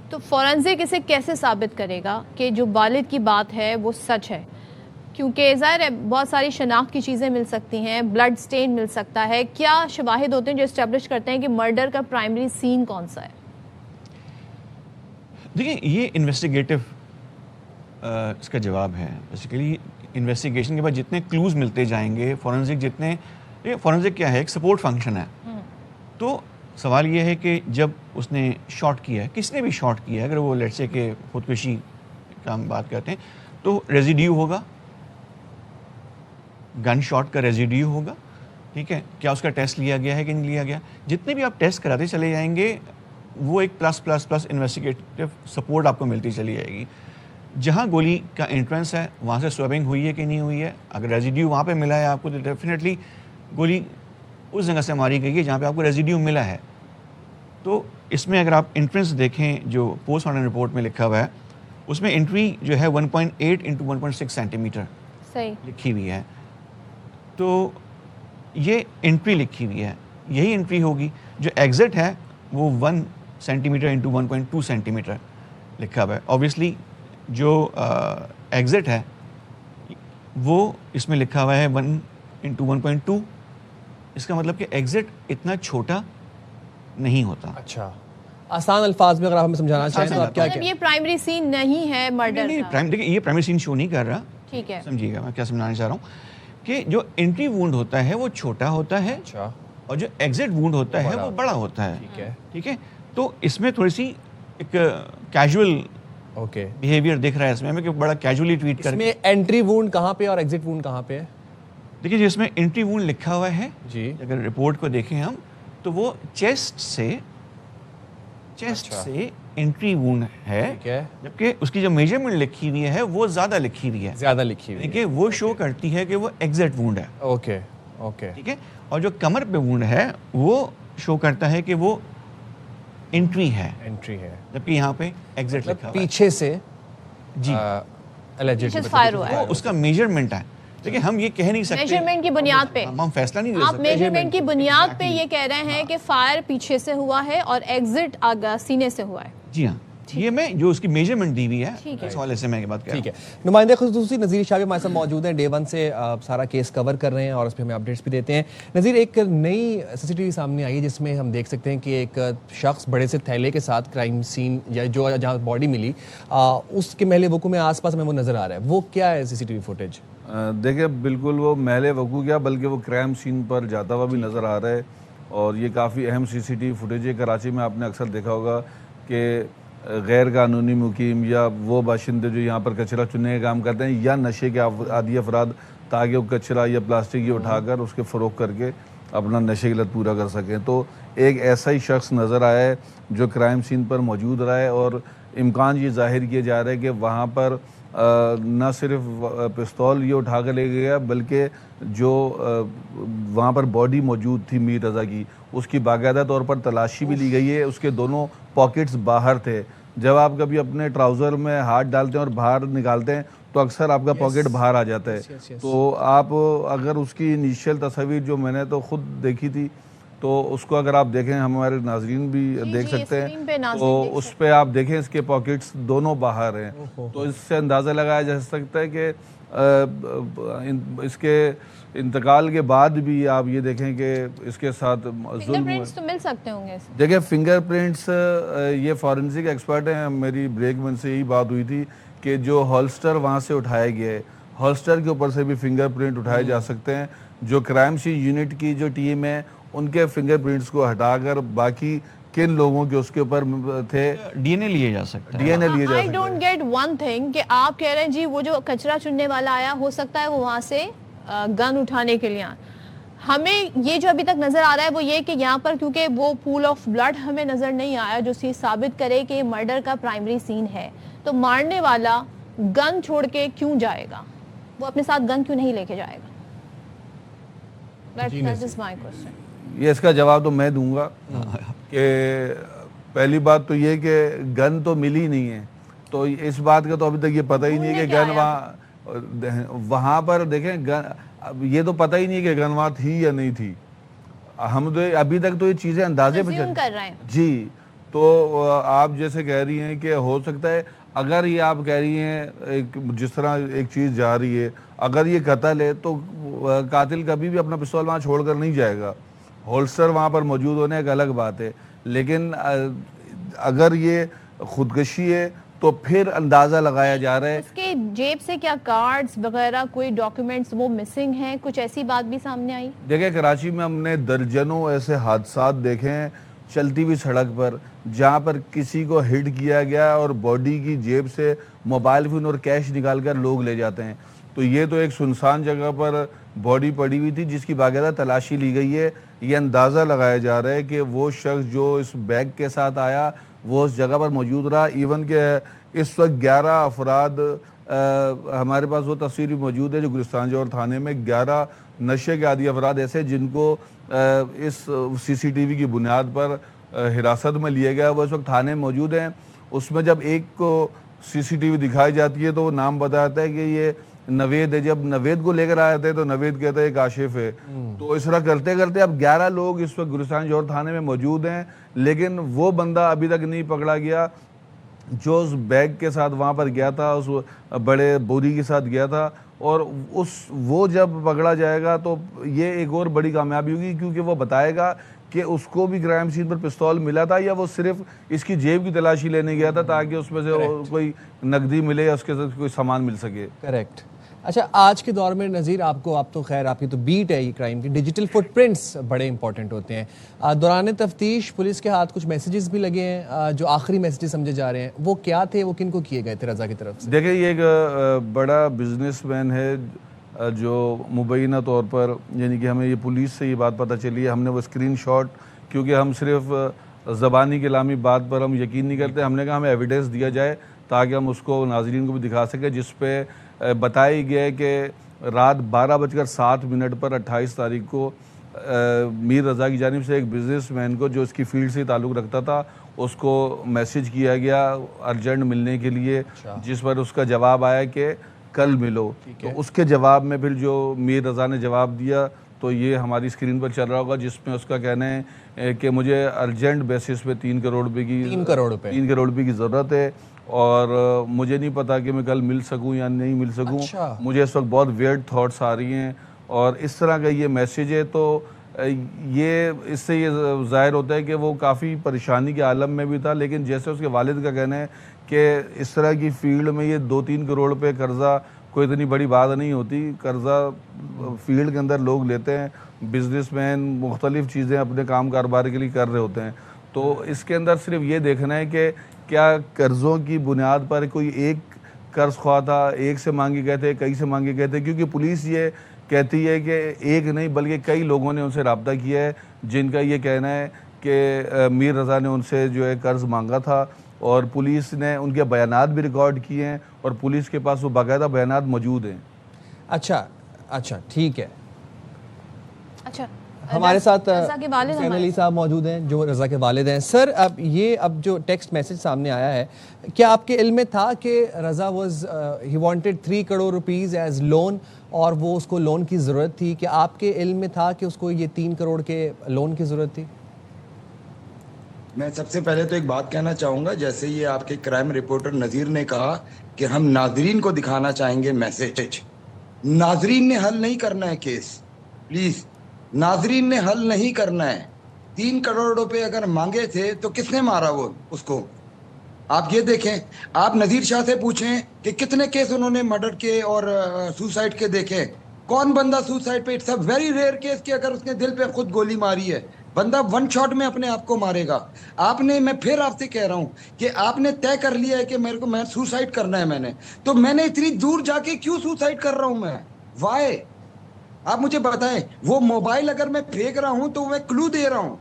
[SPEAKER 1] تو فورینزک اسے کیسے ثابت کرے گا کہ جو والد کی بات ہے وہ سچ ہے؟ کیونکہ ظاہر ہے بہت ساری شناخت کی چیزیں مل سکتی ہیں, بلڈ سٹین مل سکتا ہے. کیا شواہد ہوتے ہیں جو اسٹیبلش کرتے ہیں کہ مرڈر کا پرائمری سین کون سا ہے؟
[SPEAKER 5] دیکھیں یہ انویسٹیگیٹو اس کا جواب ہے. بیسیکلی انویسٹیگیشن کے بعد جتنے کلوز ملتے جائیں گے، فورنزک کیا ہے، ایک سپورٹ فنکشن ہے. تو سوال یہ ہے کہ جب اس نے شاٹ کیا ہے، کس نے بھی شاٹ کیا ہے، اگر وہ لیٹس سے کہ خودکشی کا ہم بات کرتے ہیں، تو ریزیڈیو ہوگا، گن شاٹ کا ریزیڈیو ہوگا. ٹھیک ہے، کیا اس کا ٹیسٹ لیا گیا ہے کہ نہیں لیا گیا. جتنے بھی آپ ٹیسٹ کراتے چلے جائیں گے وہ ایک plus plus plus investigative support آپ کو ملتی چلی جائے گی. جہاں گولی کا انٹرنس ہے وہاں سے سویبنگ ہوئی ہے کہ نہیں ہوئی ہے، اگر ریزیڈیو وہاں پہ ملا ہے آپ کو تو ڈیفینیٹلی گولی اس جگہ سے ماری گئی ہے جہاں پہ آپ کو ریزیڈیو ملا ہے. تو اس میں اگر آپ انٹرنس دیکھیں جو پوسٹ مارٹم رپورٹ میں لکھا ہوا ہے، اس میں انٹری جو ہے 1.8 انٹو 1.6 سینٹی میٹر
[SPEAKER 1] صحیح
[SPEAKER 5] لکھی ہوئی ہے. تو یہ انٹری لکھی ہوئی ہے، یہی انٹری ہوگی. جو ایگزٹ ہے وہ 1 centimetre into 1.2 centimetre لکھا ہوا ہے. اوبیسلی جو ایگزٹ ہے وہ اس میں لکھا ہوا ہے 1 انٹو 1.2. اس کا مطلب کہ ایگزٹ اتنا چھوٹا نہیں ہوتا.
[SPEAKER 2] اچھا، آسان الفاظ میں اگر آپ ہمیں سمجھانا چاہیں تو آپ کیا
[SPEAKER 1] مطلب یہ پرائمری سین نہیں ہے مرڈر کا.
[SPEAKER 5] دیکھیں یہ پرائمری سین شو نہیں کر رہا.
[SPEAKER 1] ٹھیک ہے،
[SPEAKER 5] سمجھیے گا میں کیا سمجھانا چاہ رہا ہوں کہ جو انٹری وونڈ ہوتا ہے وہ چھوٹا ہوتا ہے،
[SPEAKER 2] اچھا،
[SPEAKER 5] اور جو ایگزٹ وونڈ ہوتا ہے وہ بڑا ہوتا ہے.
[SPEAKER 2] ٹھیک ہے،
[SPEAKER 5] ٹھیک ہے، تو اس میں تھوڑی سی ایک کیجول
[SPEAKER 2] اوکے.
[SPEAKER 5] بیہیویئر دیکھ رہا ہے اس میں کہ بڑا کیجولی ٹویٹ
[SPEAKER 2] اس
[SPEAKER 5] کر
[SPEAKER 2] میں انٹری وونڈ کہاں پہ اور ایگزٹ وونڈ کہاں پہ ہے؟
[SPEAKER 5] دیکھیے جس میں انٹری وونڈ لکھا ہوا ہے
[SPEAKER 2] جی،
[SPEAKER 5] اگر رپورٹ کو دیکھیں ہم تو وہ چیسٹ سے انٹری وونڈ ہے،
[SPEAKER 2] ٹھیک ہے،
[SPEAKER 5] جبکہ اس کی جو میجرمنٹ لکھی ہوئی ہے وہ زیادہ لکھی ہوئی ہے،
[SPEAKER 2] زیادہ لکھی ہوئی ہے.
[SPEAKER 5] دیکھیے وہ شو کرتی ہے کہ وہ ایگزٹ وونڈ ہے.
[SPEAKER 2] اوکے اوکے،
[SPEAKER 5] ٹھیک ہے، اور جو کمر پہ وونڈ ہے وہ شو کرتا ہے کہ وہ انٹری ہے،
[SPEAKER 2] انٹری ہے،
[SPEAKER 5] جبکہ یہاں پہ ایگزٹ لکھا ہوا ہے.
[SPEAKER 2] پیچھے سے
[SPEAKER 5] جی
[SPEAKER 1] پیچھے فائر ہوا ہے.
[SPEAKER 5] وہ اس کا میجرمنٹ ہے. دیکھیے ہم یہ کہہ نہیں سکتے
[SPEAKER 1] میجرمنٹ کی بنیاد پہ
[SPEAKER 5] ہم فیصلہ نہیں دے
[SPEAKER 1] آپ
[SPEAKER 5] سکتے.
[SPEAKER 1] میجرمنٹ کی بنیاد پہ یہ کہہ رہے ہیں کہ فائر پیچھے سے ہوا ہے اور ایگزٹ سینے سے ہوا ہے.
[SPEAKER 5] جی ہاں، یہ میں جو اس کی میجرمنٹ دی ہوئی ہے
[SPEAKER 1] ٹھیک ہے.
[SPEAKER 5] اس حوالے سے میں یہ بات کہہ رہا ہوں.
[SPEAKER 2] ٹھیک ہے. نمائندے خصوصی نذیر شاہ بھی ہمارے ساتھ موجود ہیں. ڈے 1 سے سارا کیس کور کر رہے ہیں اور اس پہ ہمیں اپڈیٹس بھی دیتے ہیں. نذیر، ایک نئی سی سی ٹی وی سامنے آئی ہے جس میں ہم دیکھ سکتے ہیں کہ ایک شخص بڑے سے تھیلے کے ساتھ کرائم سین یا جو جہاں باڈی ملی اس کے محل وقوع میں آس پاس ہمیں وہ نظر آ رہا ہے. وہ کیا ہے سی سی ٹی وی فوٹیج؟
[SPEAKER 4] دیکھیں بالکل وہ محل وقوع کیا بلکہ وہ کرائم سین پر جاتا ہوا بھی نظر آ رہا ہے، اور یہ کافی اہم سی سی ٹی وی فوٹیج ہے. کراچی میں آپ نے اکثر دیکھا ہوگا کہ غیر قانونی مقیم یا وہ باشندے جو یہاں پر کچرا چننے کا کام کرتے ہیں یا نشے کے عادی افراد، تاکہ وہ کچرا یا پلاسٹک یہ اٹھا کر اس کے فروخت کر کے اپنا نشے کی لت پورا کر سکیں. تو ایک ایسا ہی شخص نظر آیا ہے جو کرائم سین پر موجود رہا ہے، اور امکان یہ ظاہر کیا جا رہا ہے کہ وہاں پر نہ صرف پستول یہ اٹھا کر لے گیا بلکہ جو وہاں پر باڈی موجود تھی میر رضا کی، اس کی باقاعدہ طور پر تلاشی بھی لی گئی ہے. اس کے دونوں پاکٹس باہر تھے. جب آپ کبھی اپنے ٹراؤزر میں ہاتھ ڈالتے ہیں اور باہر نکالتے ہیں تو اکثر آپ کا پاکٹ باہر آ جاتا ہے. تو آپ اگر اس کی انیشیل تصاویر جو میں نے تو خود دیکھی تھی تو اس کو اگر آپ دیکھیں، ہمارے ناظرین بھی دیکھ سکتے ہیں، تو اس پہ آپ دیکھیں اس کے پاکٹس دونوں باہر ہیں. تو اس سے اندازہ لگایا جا سکتا ہے کہ اس کے انتقال کے بعد بھی آپ یہ دیکھیں کہ اس کے ساتھ ظلم ہوا.
[SPEAKER 1] تو مل سکتے ہوں گے.
[SPEAKER 4] دیکھیں فنگر پرنٹس، یہ فورنسک ایکسپرٹ ہیں. میری بریک میں سے یہی بات ہوئی تھی کہ جو ہولسٹر وہاں سے اٹھایا گیا ہے، ہولسٹر کے اوپر سے بھی فنگر پرنٹ اٹھائے جا سکتے ہیں. جو کرائم سین یونٹ کی جو ٹیم ہے ان کے فنگر پرنٹس کو ہٹا کر باقی کن لوگوں کے اس کے اوپر تھے
[SPEAKER 5] ڈی این اے لیے جا سکتا ہے.
[SPEAKER 4] ڈی این اے لیے جا
[SPEAKER 1] I
[SPEAKER 4] سکتا ہے.
[SPEAKER 1] don't get one thing کہ آپ کہہ رہے ہیں جی وہ جو کچرا چننے والا آیا ہو سکتا ہے وہ وہاں سے گن اٹھانے کے لیے. ہمیں یہ جو ابھی تک نظر آ رہا ہے وہ یہ کہ یہاں پر کیونکہ وہ پول آف بلڈ ہمیں نظر نہیں آیا جو چیز ثابت کرے کہ یہ مرڈر کا پرائمری سین ہے. تو مارنے والا گن چھوڑ کے کیوں جائے گا؟ وہ اپنے ساتھ گن کیوں نہیں لے کے جائے گا؟ That is my question.
[SPEAKER 4] یہ اس کا جواب تو میں دوں گا کہ پہلی بات تو یہ کہ گن تو ملی نہیں ہے، تو اس بات کا تو ابھی تک یہ پتہ ہی نہیں ہے کہ گن وہاں پر دیکھیں یہ تو پتہ ہی نہیں ہے کہ گن وہاں تھی یا نہیں تھی. ہم تو ابھی تک تو یہ چیزیں اندازے پہ
[SPEAKER 1] کر رہے ہیں.
[SPEAKER 4] جی، تو آپ جیسے کہہ رہی ہیں کہ ہو سکتا ہے اگر یہ آپ کہہ رہی ہیں جس طرح ایک چیز جا رہی ہے، اگر یہ قتل ہے تو قاتل کبھی بھی اپنا پستول وہاں چھوڑ کر نہیں جائے گا. ہولسٹر وہاں پر موجود ہونے ایک الگ بات ہے، لیکن اگر یہ خودکشی ہے تو پھر اندازہ لگایا جا رہا ہے.
[SPEAKER 1] اس کے جیب سے کیا کارڈز وغیرہ کوئی ڈاکیومنٹس وہ مسنگ ہیں, کچھ ایسی بات بھی سامنے آئی؟
[SPEAKER 4] دیکھیں کراچی میں ہم نے درجنوں ایسے حادثات دیکھے ہیں چلتی ہوئی سڑک پر جہاں پر کسی کو ہٹ کیا گیا اور باڈی کی جیب سے موبائل فون اور کیش نکال کر لوگ لے جاتے ہیں. تو یہ تو ایک سنسان جگہ پر باڈی پڑی ہوئی تھی جس کی باقاعدہ تلاشی لی گئی ہے. یہ اندازہ لگایا جا رہا ہے کہ وہ شخص جو اس بیگ کے ساتھ آیا وہ اس جگہ پر موجود رہا. ایون کہ اس وقت 11 افراد ہمارے پاس وہ تصویر بھی موجود ہے جو گلستان جوہر تھانے میں 11 نشے کے عادی افراد ایسے جن کو اس سی سی ٹی وی کی بنیاد پر حراست میں لیا گیا, وہ اس وقت تھانے میں موجود ہیں. اس میں جب ایک کو سی سی ٹی وی دکھائی جاتی ہے تو وہ نام بتاتا ہے کہ یہ نوید ہے. جب نوید کو لے کر آئے تھے تو نوید کہتا ہے ایک کاشف ہے. تو اس طرح کرتے کرتے اب 11 لوگ اس وقت گلستان جوہر تھانے میں موجود ہیں, لیکن وہ بندہ ابھی تک نہیں پکڑا گیا جو اس بیگ کے ساتھ وہاں پر گیا تھا, اس بڑے بوری کے ساتھ گیا تھا. اور وہ جب پکڑا جائے گا تو یہ ایک اور بڑی کامیابی ہوگی, کیونکہ وہ بتائے گا کہ اس کو بھی کرائم سین پر پستول ملا تھا یا وہ صرف اس کی جیب کی تلاشی لینے گیا تھا تاکہ اس میں سے کوئی نقدی ملے یا اس کے ساتھ کوئی سامان مل سکے.
[SPEAKER 2] کریکٹ. اچھا, آج کے دور میں نذیر آپ تو خیر آپ کی تو بیٹ ہے یہ کرائم کی, ڈیجیٹل فٹ پرنٹس بڑے امپورٹنٹ ہوتے ہیں. دوران تفتیش پولیس کے ہاتھ کچھ میسیجز بھی لگے ہیں جو آخری میسیجز سمجھے جا رہے ہیں, وہ کیا تھے, وہ کن کو کیے گئے تھے رضا کی طرف سے؟
[SPEAKER 4] دیکھیں یہ ایک بڑا بزنس مین ہے جو مبینہ طور پر, یعنی کہ ہمیں یہ پولیس سے یہ بات پتہ چلی ہے, ہم نے وہ اسکرین شاٹ, کیونکہ ہم صرف زبانی کلامی بات پر ہم یقین نہیں کرتے, ہم نے کہا ہمیں ایویڈنس دیا جائے تاکہ ہم اس کو ناظرین کو بھی دکھا سکیں, جس پہ بتائی گیا کہ رات 12:07 پر 28 تاریخ کو میر رضا کی جانب سے ایک بزنس مین کو جو اس کی فیلڈ سے تعلق رکھتا تھا اس کو میسیج کیا گیا ارجنٹ ملنے کے لیے, جس پر اس کا جواب آیا کہ کل ملو. تو اس کے جواب میں پھر جو میر رضا نے جواب دیا تو یہ ہماری اسکرین پر چل رہا ہوگا, جس میں اس کا کہنا ہے کہ مجھے ارجنٹ بیسس پہ 3 کروڑ روپے کی ضرورت ہے اور مجھے نہیں پتا کہ میں کل مل سکوں یا نہیں مل سکوں. مجھے اس وقت بہت ویئرڈ تھاٹس آ رہی ہیں اور اس طرح کا یہ میسیج ہے. تو یہ اس سے یہ ظاہر ہوتا ہے کہ وہ کافی پریشانی کے عالم میں بھی تھا, لیکن جیسے اس کے والد کا کہنا ہے کہ اس طرح کی فیلڈ میں یہ 2-3 کروڑ روپے قرضہ کوئی اتنی بڑی بات نہیں ہوتی. قرضہ فیلڈ کے اندر لوگ لیتے ہیں, بزنس مین مختلف چیزیں اپنے کام کاروبار کے لیے کر رہے ہوتے ہیں. تو اس کے اندر صرف یہ دیکھنا ہے کہ کیا قرضوں کی بنیاد پر کوئی ایک قرض خواہ تھا, ایک سے مانگے گئے تھے, کئی سے مانگے گئے تھے, کیونکہ پولیس یہ کہتی ہے کہ ایک نہیں بلکہ کئی لوگوں نے ان سے رابطہ کیا ہے جن کا یہ کہنا ہے کہ میر رضا نے ان سے جو ہے قرض مانگا تھا اور پولیس نے ان کے بیانات بھی ریکارڈ کیے ہیں اور پولیس کے پاس وہ باقاعدہ بیانات موجود ہیں.
[SPEAKER 2] اچھا ٹھیک ہے.
[SPEAKER 1] اچھا,
[SPEAKER 2] ہمارے ساتھ
[SPEAKER 1] رضا کے والد
[SPEAKER 2] حسین علی صاحب موجود ہیں جو رضا کے والد ہیں. سر اب جو ٹیکسٹ میسج سامنے آیا ہے, کیا آپ کے علم میں تھا کہ Raza he wanted 3 crore rupees as loan اور وہ اس کو لون کی ضرورت تھی؟ کہ آپ کے علم میں تھا کہ اس کو یہ 3 کروڑ کے لون کی ضرورت تھی؟
[SPEAKER 3] میں سب سے پہلے تو ایک بات کہنا چاہوں گا, جیسے یہ آپ کے کرائم رپورٹر نذیر نے کہا کہ ہم ناظرین کو دکھانا چاہیں گے میسیج. ناظرین نے حل نہیں کرنا ہے کیس, پلیز ناظرین نے حل نہیں کرنا ہے. 3 کروڑ روپے اگر مانگے تھے تو کس نے مارا وہ اس کو؟ آپ یہ دیکھیں, آپ نذیر شاہ سے پوچھیں کہ کتنے کیس انہوں نے مرڈر کے اور سوسائڈ کے دیکھے. کون بندہ سوسائڈ پہ, it's a very rare case کہ اگر اس نے دل پہ خود گولی ماری ہے, بندہ 1 شاٹ میں اپنے آپ کو مارے گا. میں پھر آپ سے کہہ رہا ہوں کہ آپ نے طے کر لیا ہے کہ میں سوسائڈ کرنا ہے, تو میں نے اتنی دور جا کے کیوں سوسائڈ کر رہا ہوں میں؟ وائی؟ آپ مجھے بتائیں. وہ موبائل اگر میں پھینک رہا ہوں تو میں کلو دے رہا ہوں,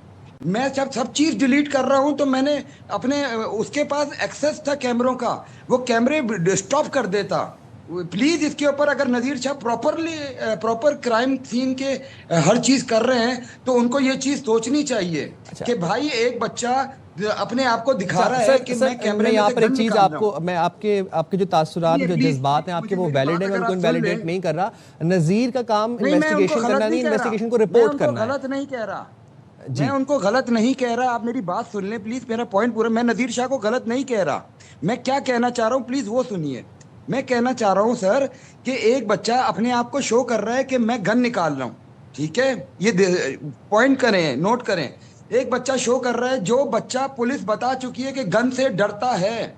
[SPEAKER 3] میں سب چیز ڈیلیٹ کر رہا ہوں, تو میں نے اپنے اس کے پاس ایکسس تھا کیمروں کا, وہ کیمرے اسٹاپ کر دیتا. پلیز اس کے اوپر اگر نذیر شاہ پراپر کرائم سین کے ہر چیز کر رہے ہیں تو ان کو یہ چیز سوچنی چاہیے کہ بھائی ایک بچہ اپنے آپ کو دکھا رہا ہے کہ میں کیمرے
[SPEAKER 2] یہاں پر ایک چیز میں آپ کے جو تاثرات جو جذبات ہیں آپ کے وہ ویلڈ ہیں, میں ان کو انویلیڈیٹ نہیں کر رہا. نذیر کا کام انویسٹیگیشن کرنا نہیں, انویسٹیگیشن کو رپورٹ کرنا ہے.
[SPEAKER 3] غلط نہیں کہہ رہا, میں ان کو غلط نہیں کہہ رہا. آپ میری بات سن لیں پلیز, میرا پوائنٹ پورا. میں نذیر شاہ کو غلط نہیں کہہ رہا, میں کیا کہنا چاہ رہا ہوں پلیز وہ سنیے. میں کہنا چاہ رہا ہوں سر کہ ایک بچہ اپنے آپ کو شو کر رہا ہے کہ میں گن نکال رہا ہوں, ٹھیک ہے, یہ پوائنٹ کریں, نوٹ کریں. ایک بچہ شو کر رہا ہے, جو بچہ پولیس بتا چکی ہے کہ گن سے ڈرتا ہے,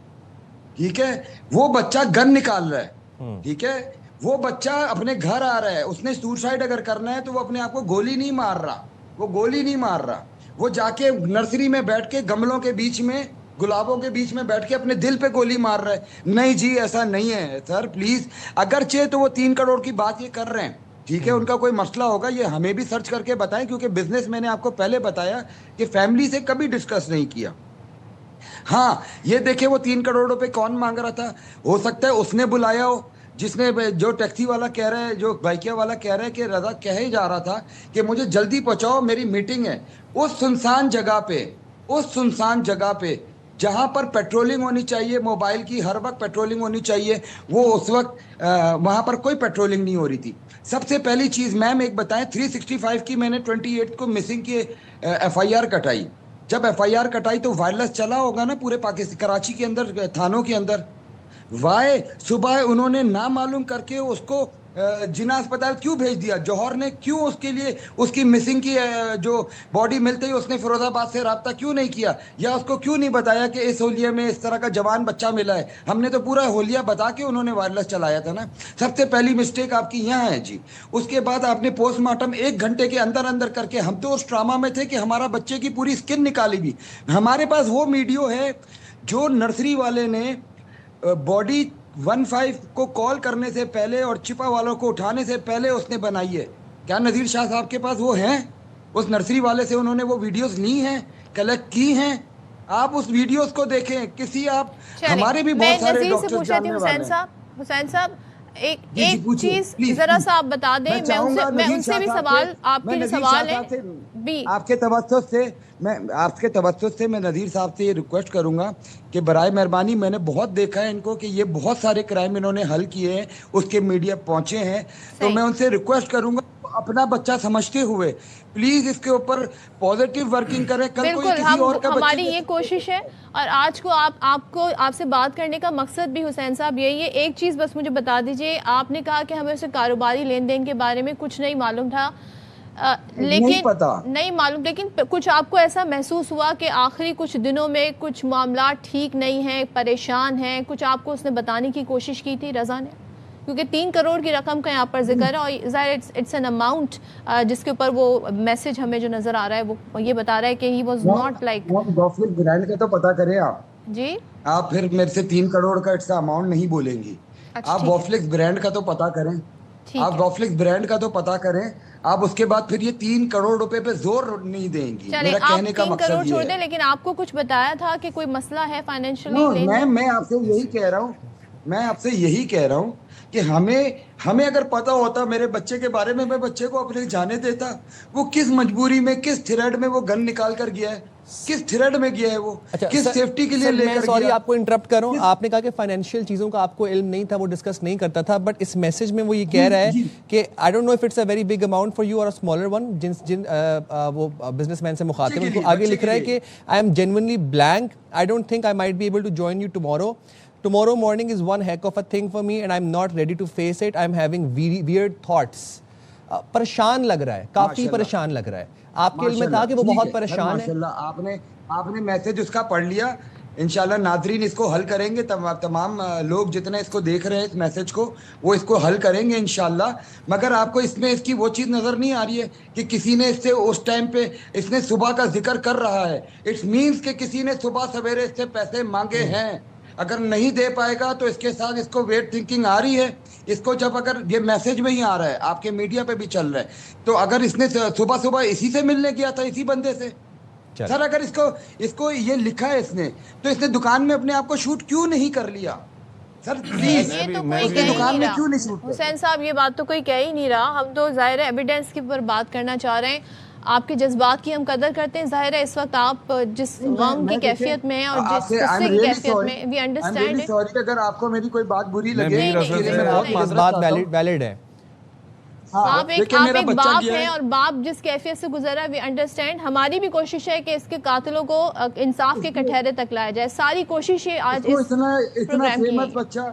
[SPEAKER 3] ٹھیک ہے, وہ بچہ گن نکال رہا ہے, ٹھیک ہے, وہ بچہ اپنے گھر آ رہا ہے, اس نے سوسائڈ اگر کرنا ہے تو وہ اپنے آپ کو گولی نہیں مار رہا, وہ گولی نہیں مار رہا, وہ جا کے نرسری میں بیٹھ کے گملوں کے بیچ میں, گلابوں کے بیچ میں بیٹھ کے اپنے دل پہ گولی مار رہا ہے. نہیں جی, ایسا نہیں ہے سر, پلیز. اگرچہ تو وہ 3 کروڑ کی بات یہ کر رہے ہیں, ٹھیک ہے, ان کا کوئی مسئلہ ہوگا, یہ ہمیں بھی سرچ کر کے بتائیں, کیونکہ بزنس میں نے آپ کو پہلے بتایا کہ فیملی سے کبھی ڈسکس نہیں کیا. ہاں یہ دیکھیں وہ 3 کروڑ روپے کون مانگ رہا تھا, ہو سکتا ہے اس نے بلایا ہو, جس نے, جو ٹیکسی والا کہہ رہا ہے, جو بائکیا والا کہہ رہا ہے کہ رضا کہہ ہی جا رہا تھا کہ مجھے جلدی پہنچاؤ, میری میٹنگ ہے. اس سنسان جگہ پہ جہاں پر پیٹرولنگ ہونی چاہیے, موبائل کی ہر وقت پیٹرولنگ ہونی چاہیے, وہ اس وقت وہاں پر کوئی پیٹرولنگ نہیں ہو رہی تھی. سب سے پہلی چیز میم ایک بتائیں, 365 کی میں نے 28 کو مسنگ کی FIR کٹائی. جب FIR کٹائی تو وائرلیس چلا ہوگا نا پورے پاکستان, کراچی کے اندر, تھانوں کے اندر. وائے صبح انہوں نے نہ معلوم کر کے اس کو جنا اسپتال کیوں بھیج دیا, جوہر نے کیوں اس کے لیے اس کی مسنگ کی جو باڈی ملتے ہی اس نے فیروز آباد سے رابطہ کیوں نہیں کیا, یا اس کو کیوں نہیں بتایا کہ اس ہولیے میں اس طرح کا جوان بچہ ملا ہے. ہم نے تو پورا ہولیہ بتا کے انہوں نے وائرلیس چلایا تھا نا. سب سے پہلی مسٹیک آپ کی یہاں ہے جی. اس کے بعد آپ نے پوسٹ مارٹم 1 گھنٹے کے اندر کر کے, ہم تو اس ڈرامہ میں تھے کہ ہمارا بچے کی پوری اسکن نکالی بھی. ہمارے پاس وہ ویڈیو ہے جو نرسری والے نے باڈی 15 کو کال کرنے سے پہلے اور چپا والوں کو اٹھانے سے پہلے اس نے بنائی ہے. کیا نذیر شاہ صاحب کے پاس وہ ہیں؟ اس نرسری والے سے انہوں نے وہ ویڈیوز لی ہیں, کلیکٹ کی ہیں. آپ اس ویڈیوز کو دیکھیں. کسی آپ, ہمارے بھی بہت سارے ڈاکٹر جاننے والے ہیں.
[SPEAKER 1] حسین صاحب ایک چیز ذرا سا آپ بتا دیں, میں ان سے بھی سوال, آپ کے سوال ہے بھی,
[SPEAKER 3] آپ کے توسط سے میں نذیر صاحب سے یہ ریکویسٹ کروں گا کہ برائے مہربانی, میں نے بہت دیکھا ہے ان کو کہ یہ بہت سارے کرائم انہوں نے حل کیے ہیں, اس کے میڈیا پہنچے ہیں, تو میں ان سے ریکویسٹ کروں گا اپنا بچہ سمجھتے ہوئے پلیز اس کے اوپر پازیٹیو ورکنگ کریں. کل کوئی کسی اور کا,
[SPEAKER 1] ہماری یہ کوشش ہے, اور آج کو آپ سے بات کرنے کا مقصد بھی حسین صاحب یہی ہے. ایک چیز بس مجھے بتا دیجئے, آپ نے کہا کہ ہمیں اسے کاروباری لین دین کے بارے میں کچھ نہیں معلوم تھا, لیکن نہیں معلوم, لیکن کچھ آپ کو ایسا محسوس ہوا کہ آخری کچھ دنوں میں کچھ معاملات ٹھیک نہیں ہیں, پریشان ہیں, کچھ آپ کو اس نے بتانے کی کوشش کی تھی رضا نے؟ کیونکہ 3 کروڑ کی رقم کا یہاں پر ذکر ہے, اور ظاہر اٹس این اماؤنٹ جس کے اوپر وہ میسج ہمیں جو نظر آ رہا ہے وہ یہ بتا رہا ہے کہ ہی واز ناٹ لائک.
[SPEAKER 3] گوفلک برانڈ کا تو پتا کریں آپ
[SPEAKER 1] جی,
[SPEAKER 3] آپ پھر میرے سے 3 کروڑ کا اٹس اماؤنٹ نہیں بولیں گی. آپ گوفلک برانڈ کا تو پتا کریں, آپ گوفلک برانڈ کا تو پتا کریں, آپ اس کے بعد پھر یہ 3 کروڑ روپے پہ زور نہیں دیں گی. میرا کہنے کا مقصد یہ ہے,
[SPEAKER 1] لیکن آپ کو کچھ بتایا تھا کہ کوئی مسئلہ ہے فائنینشلی؟
[SPEAKER 3] میں آپ سے یہی کہہ رہا ہوں کہ ہمیں اگر پتا ہوتا میرے بچے کے بارے میں بچے کو اپنے جانے دیتا. وہ کس مجبوری میں, کس تھریڈ میں وہ گن نکال کر گیا ہے, کس تھریڈ میں گیا ہے, وہ کس سیفٹی کے لیے لے کر گیا.
[SPEAKER 2] سوری آپ کو انٹرپٹ کر رہا ہوں, آپ نے کہا کہ فائنینشیل چیزوں کا آپ کو علم نہیں تھا, وہ ڈسکس نہیں کرتا تھا, بٹ اس میسج میں وہ یہ کہہ رہا ہے کہ I don't know if it's a very big amount for you اور اسمالر ون, جن وہ بزنس مین سے مخاطب, ان کو آگے لکھ رہا ہے کہ I am genuinely blank, I don't think I might be able to join you tomorrow. Tomorrow morning is one heck of a thing for me and I'm not ready to face it. I'm having weird thoughts. پریشان لگ رہا ہے, کافی پریشان لگ رہا ہے. آپ کے علم میں تھا کہ وہ بہت پریشان ہے؟
[SPEAKER 3] آپ نے میسج اس کا پڑھ لیا. انشاءاللہ ناظرین اس کو حل کریں گے, تمام لوگ جتنے اس کو دیکھ رہے ہیں اس میسج کو, وہ اس کو حل کریں گے انشاءاللہ. مگر آپ کو اس میں اس کی وہ چیز نظر نہیں آ رہی ہے کہ کسی نے اس سے اس ٹائم پہ اس نے صبح کا ذکر کر رہا ہے. اٹس مینس کہ کسی نے صبح سویرے اس سے پیسے مانگے ہیں. اگر نہیں دے پائے گا تو اس کے ساتھ اس کو ویٹ تھنکنگ آ رہی ہے. اس کو جب اگر یہ میسج میں ہی آ رہا ہے, آپ کے میڈیا پہ بھی چل رہا ہے, تو اگر اس نے صبح اسی سے ملنے گیا تھا, اسی بندے سے, سر اگر اس کو یہ لکھا ہے اس نے, تو اس نے دکان میں اپنے آپ کو شوٹ کیوں نہیں کر لیا؟ سر پلیز, اس نے دکان میں کیوں نہیں شوٹ کر؟
[SPEAKER 1] حسین صاحب یہ بات تو کوئی کہہ ہی نہیں رہا, ہم تو ظاہر ہے ایویڈنس کے اوپر بات کرنا چاہ رہے ہیں. آپ کے جذبات کی ہم قدر کرتے ہیں. ظاہر ہے اس وقت آپ جس غم کی کیفیت میں ہیں اور جس غصے کی کیفیت میں, وی انڈرسٹینڈ اٹ.
[SPEAKER 3] سوری اگر آپ کو میری کوئی بات بری لگے,
[SPEAKER 2] بات ویلڈ ہے.
[SPEAKER 1] آپ ایک باپ ہیں اور باپ جس کیفیت سے گزرا, وی انڈرسٹینڈ. ہماری بھی کوشش ہے کہ اس کے قاتلوں کو انصاف کے کٹہرے تک لایا جائے. ساری کوشش ہے آج اس
[SPEAKER 3] اتنا فیمس بچہ,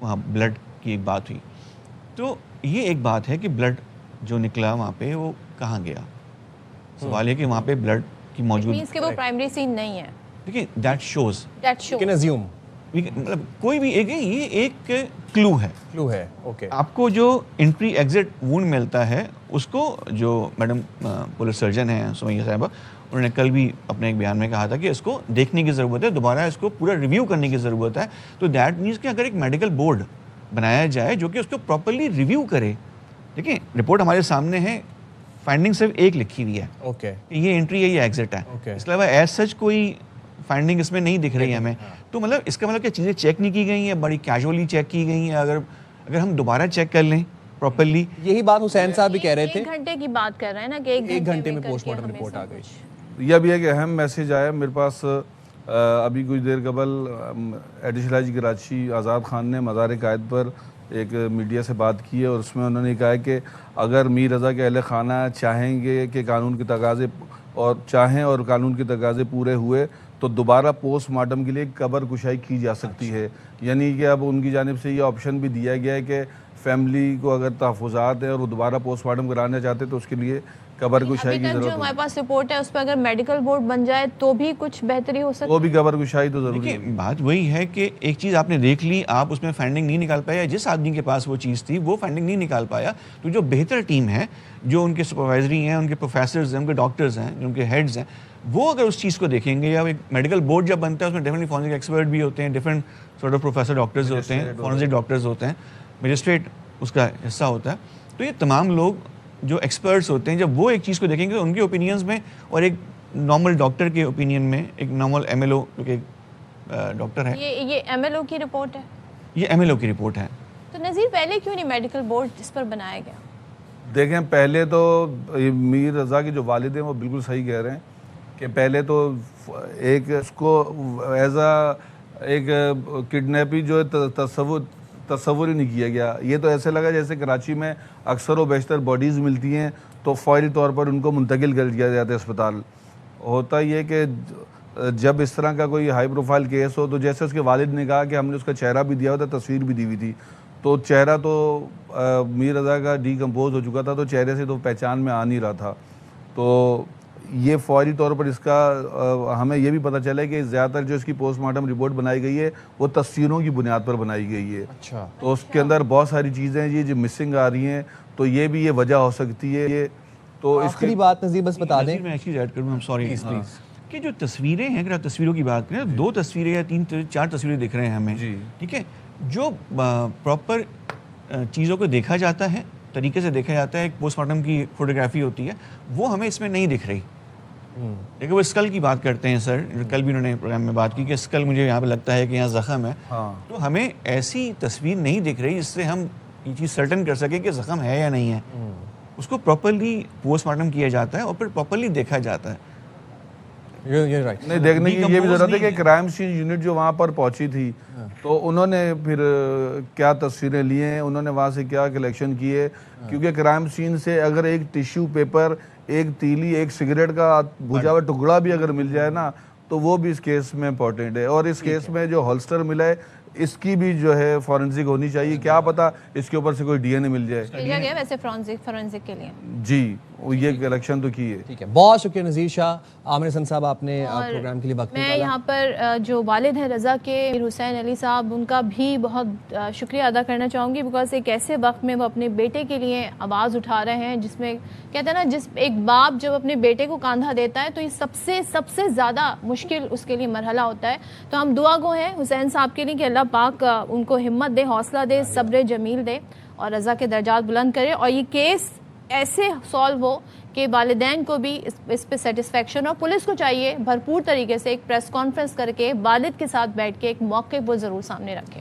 [SPEAKER 5] وہاں بلڈ کی ایک بات ہوئی. تو یہ ایک بات ہے کہ بلڈ جو نکلا وہاں پہ وہ کہاں گیا. سوال یہ کہ وہاں پہ بلڈ کی موجود
[SPEAKER 1] مینس کہ وہ پرائمری سین نہیں ہے.
[SPEAKER 5] دیکھیں دیٹ شوز
[SPEAKER 2] کین ازیوم
[SPEAKER 5] مطلب کوئی بھی یہ ایک کلو ہے.
[SPEAKER 2] اوکے.
[SPEAKER 5] آپ کو جو انٹری ایگزٹ وونڈ ملتا ہے اس کو جو میڈم پولیس سرجن ہیں سمیہ صاحبہ انہوں نے کل بھی اپنے ایک بیان میں کہا تھا کہ اس کو دیکھنے کی ضرورت ہے, دوبارہ اس کو پورا ریویو کرنے کی ضرورت ہے. تو دیٹ مینس کہ اگر ایک میڈیکل بورڈ بنایا جائے جو کہ اس کو پراپرلی ریویو کرے. دیکھیں رپورٹ ہمارے سامنے ہے, فائنڈنگ صرف ایک لکھی ہوئی ہے
[SPEAKER 2] اوکے
[SPEAKER 5] کہ یہ انٹری ہے یہ ایگزٹ ہے. اس کے علاوہ ایز سچ کوئی فائنڈنگ اس میں نہیں دکھ رہی ہے ہمیں. تو مطلب اس کا مطلب کہ چیزیں چیک نہیں کی گئی ہیں, بڑی کیجولی چیک کی گئی ہیں. اگر ہم دوبارہ چیک کر لیں پراپرلی.
[SPEAKER 2] یہی بات حسین صاحب بھی کہہ رہے تھے,
[SPEAKER 1] 1 گھنٹے کی بات کر رہے ہیں نا کہ 1 گھنٹے
[SPEAKER 2] میں پوسٹ مارٹم رپورٹ آ گئی.
[SPEAKER 4] یہ بھی ایک اہم میسیج آیا میرے پاس ابھی کچھ دیر قبل. ایڈیشنل آئی جی کراچی آزاد خان نے مزار قائد پر ایک میڈیا سے بات کی ہے اور اس میں انہوں نے کہا کہ اگر میر رضا کے اہل خانہ چاہیں گے کہ قانون کے تقاضے اور قانون کے تقاضے پورے ہوئے تو دوبارہ پوسٹ مارٹم کے لیے قبر کشائی کی جا سکتی ہے. یعنی کہ اب ان کی جانب سے یہ آپشن بھی دیا گیا ہے کہ فیملی کو اگر تحفظات ہیں اور وہ دوبارہ پوسٹ مارٹم کرانا چاہتے تو اس کے لیے قبر کشائی کی ضرورت
[SPEAKER 1] جو ہمارے پاس رپورٹ ہے اس پہ اگر میڈیکل بورڈ بن جائے تو بھی کچھ بہتری ہو سکتی
[SPEAKER 4] وہ بھی قبر کشائی تو ضروری ہے.
[SPEAKER 5] بات وہی ہے کہ ایک چیز آپ نے دیکھ لی, آپ اس میں فائنڈنگ نہیں نکال پایا, جس آدمی کے پاس وہ چیز تھی وہ فائنڈنگ نہیں نکال پایا. تو جو بہتر ٹیم ہے, جو ان کے سپروائزری ہیں, ان کے پروفیسرز ہیں, ان کے ڈاکٹرز ہیں, ان کے ہیڈز ہیں, وہ اگر اس چیز کو دیکھیں گے, یا ایک میڈیکل بورڈ جب بنتا ہے اس میں ڈیفینٹلی فورنسک ایکسپرٹ بھی ہوتے ہیں, different sort of professor doctors ہوتے ہیں, فورنسک ڈاکٹرز ہوتے ہیں, میجسٹریٹ اس کا حصہ ہوتا ہے. تو یہ تمام لوگ جو ایکسپرٹس ہوتے ہیں جب وہ ایک چیز کو دیکھیں گے ان کے اوپینینز میں اور ایک نارمل ڈاکٹر کے اوپینین میں, ایک نارمل ایم ایل او جو کہ ڈاکٹر ہے,
[SPEAKER 1] یہ ایم ایل او کی رپورٹ ہے,
[SPEAKER 5] یہ ایم ایل او کی رپورٹ ہے.
[SPEAKER 1] تو نذیر پہلے کیوں نہیں میڈیکل بورڈ اس پر بنایا گیا؟
[SPEAKER 4] دیکھیں پہلے تو میر رضا کے جو والد ہیں وہ بالکل صحیح کہہ رہے ہیں کہ پہلے تو ایک اس کو ایز ایک کڈنیپنگ جو تصور ہی نہیں کیا گیا. یہ تو ایسے لگا جیسے کراچی میں اکثر و بیشتر باڈیز ملتی ہیں تو فوری طور پر ان کو منتقل کر دیا جاتا ہے اسپتال. ہوتا یہ کہ جب اس طرح کا کوئی ہائی پروفائل کیس ہو تو جیسے اس کے والد نے کہا کہ ہم نے اس کا چہرہ بھی دیا ہوا تھا, تصویر بھی دی ہوئی تھی, تو چہرہ تو میر رضا کا ڈی کمپوز ہو چکا تھا تو چہرے سے تو پہچان میں آ نہیں رہا تھا. تو یہ فوری طور پر اس کا ہمیں یہ بھی پتہ چلا ہے کہ زیادہ تر جو اس کی پوسٹ مارٹم رپورٹ بنائی گئی ہے وہ تصویروں کی بنیاد پر بنائی گئی ہے.
[SPEAKER 2] اچھا.
[SPEAKER 4] تو اس کے اندر بہت ساری چیزیں یہ جو مسنگ آ رہی ہیں تو یہ بھی یہ وجہ ہو سکتی ہے. یہ تو
[SPEAKER 2] آخری بات نذیر بس بتا دیں,
[SPEAKER 5] میں ایک چیز ایڈ کروں, سوری کہ جو تصویریں ہیں, اگر آپ تصویروں کی بات کریں 2 تصویریں یا 3-4 تصویریں دکھ رہے ہیں ہمیں, ٹھیک ہے, جو پراپر چیزوں کو دیکھا جاتا ہے, طریقے سے دیکھا جاتا ہے, ایک پوسٹ مارٹم کی فوٹوگرافی ہوتی ہے, وہ ہمیں اس میں نہیں دکھ رہی. دیکھیں وہ اسکل کی بات کرتے ہیں سر, کل بھی انہوں نے پروگرام میں بات کی کہ اسکل مجھے یہاں پہ لگتا ہے کہ یہاں زخم ہے, تو ہمیں ایسی تصویر نہیں دکھ رہی جس سے ہم یہ چیز سرٹن کر سکیں کہ زخم ہے یا نہیں ہے. اس کو پراپرلی پوسٹ مارٹم کیا جاتا ہے اور پھر پراپرلی دیکھا جاتا ہے.
[SPEAKER 4] نہیں دیکھنے کی یہ بھی ضرورت ہے کہ کرائم سین یونٹ جو وہاں پر پہنچی تھی تو انہوں نے پھر کیا تصویریں لی ہیں, انہوں نے وہاں سے کیا کلیکشن کیے, کیونکہ کرائم سین سے اگر ایک ٹیشو پیپر, ایک تیلی, ایک سگریٹ کا بجھا ہوا ٹکڑا بھی اگر مل جائے نا تو وہ بھی اس کیس میں امپورٹنٹ ہے. اور اس کیس میں جو ہولسٹر ملا ہے اس کی بھی جو ہے فورنسک ہونی چاہیے, کیا پتا اس کے اوپر سے کوئی ڈی این اے مل جائے.
[SPEAKER 1] بھیجا گیا ویسے فورنسک کے لیے.
[SPEAKER 4] جی یہ کلیکشن تو کی ہے.
[SPEAKER 2] ٹھیک ہے, بہت شکریہ نذیر شاہ. عامر حسن صاحب آپ نے پروگرام کے لیے وقت نکالا.
[SPEAKER 1] میں یہاں پر جو والد ہیں رضا کے, میر حسین علی صاحب, ان کا بھی بہت شکریہ ادا کرنا چاہوں گی, بیکاز ایک ایسے وقت میں وہ اپنے بیٹے کے لیے آواز اٹھا رہے ہیں جس میں کہتے ہیں نا, جس ایک باپ جب اپنے بیٹے کو کاندھا دیتا ہے تو یہ سب سے زیادہ مشکل اس کے لیے مرحلہ ہوتا ہے. تو ہم دعا گو ہیں حسین صاحب کے لیے کہ اللہ پاک ان کو ہمت دے, حوصلہ دے, صبر جمیل دے اور رضا کے درجات بلند کرے, اور یہ کیس ایسے سالو ہو کہ والدین کو بھی اس پہ سیٹسفیکشن, اور پولیس کو چاہیے بھرپور طریقے سے ایک پریس کانفرنس کر کے والد کے ساتھ بیٹھ کے ایک موقع وہ ضرور سامنے رکھے.